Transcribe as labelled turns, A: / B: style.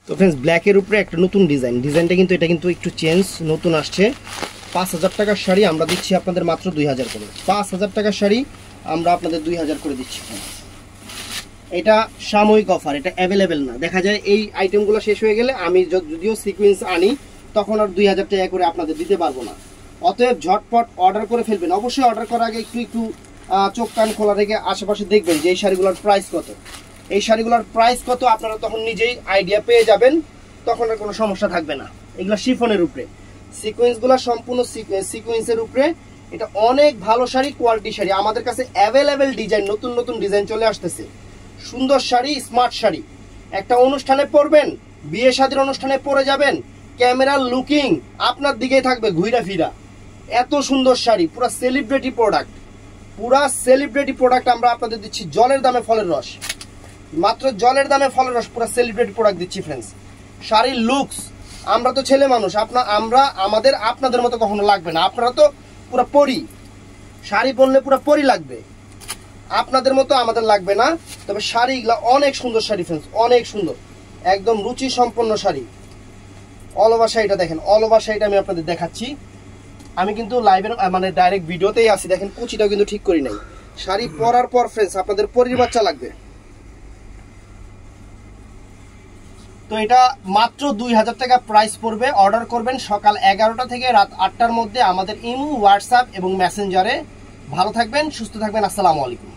A: তো फ्रेंड्स ব্ল্যাকের উপরে একটা নতুন ডিজাইনটা কিন্তু এটা কিন্তু একটু চেঞ্জ নতুন আসছে 5000 টাকার শাড়ি আমরা দিচ্ছি আপনাদের মাত্র 2000 করে 5000 টাকার শাড়ি আমরা আপনাদের 2000 করে দিচ্ছি এটা সাময়িক অফার এটা अवेलेबल না দেখা যায় এই আইটেমগুলো শেষ হয়ে গেলে আমি যদিও সিকোয়েন্স আনি তখন আর 2000 টাকা করে আপনাদের দিতে পারবো না অতএব ঝটপট অর্ডার করে ফেলবেন অবশ্যই অর্ডার করার আগে একটু চোখ কান খোলা রেখে আশেপাশে দেখবেন যে এই শাড়িগুলোর প্রাইস কত এই শাড়িগুলোর প্রাইস কত আপনারা তখন নিজেই আইডিয়া পেয়ে যাবেন তখন আর কোনো সমস্যা থাকবে না এগুলো শিফনের উপরে সিকোয়েন্সগুলো সম্পূর্ণ সিকোয়েন্সের উপরে এটা অনেক ভালো শাড়ি কোয়ালিটি শাড়ি আমাদের কাছে अवेलेबल ডিজাইন নতুন নতুন ডিজাইন চলে আসতেছে সুন্দর শাড়ি স্মার্ট শাড়ি একটা অনুষ্ঠানে পরবেন বিয়ে শাদীর অনুষ্ঠানে পরে যাবেন ক্যামেরার লুকিং আপনার দিকেই থাকবে ঘুরা ফিরা এত সুন্দর শাড়ি পুরো সেলিব্রিটি প্রোডাক্ট আমরা আপনাদের দিচ্ছি জলের দামে ফলের রস মাত্র জলের দামে ফলের রস পুরো সেলিব্রিটি প্রোডাক্ট দিচ্ছি फ्रेंड्स শাড়ির লুকস আমরা তো ছেলে মানুষ আমরা আমাদের আপনাদের মতো কখনো লাগবে না আপনারা তো পুরো পরি শাড়ি পরলে পুরো পরি লাগবে আপনাদের মতো আমাদের লাগবে না তবে শাড়িগুলো অনেক সুন্দর শাড়ি फ्रेंड्स অনেক সুন্দর একদম রুচি সম্পন্ন শাড়ি অল ওভার শাড়িটা দেখেন অল ওভার শাড়িটা আমি আপনাদের দেখাচ্ছি আমি কিন্তু লাইভের মানে ডাইরেক্ট ভিডিওতেই আসি দেখেন কুচিটাও কিন্তু ঠিক করি নাই শাড়ি পরার পর फ्रेंड्स আপনাদের পরির বাচ্চা লাগবে তো এটা মাত্র 2000 টাকা প্রাইস পড়বে অর্ডার করবেন সকাল 11টা থেকে রাত 8টার মধ্যে আমাদের ইমো হোয়াটসঅ্যাপ এবং মেসেঞ্জারে ভালো থাকবেন সুস্থ থাকবেন আসসালামু আলাইকুম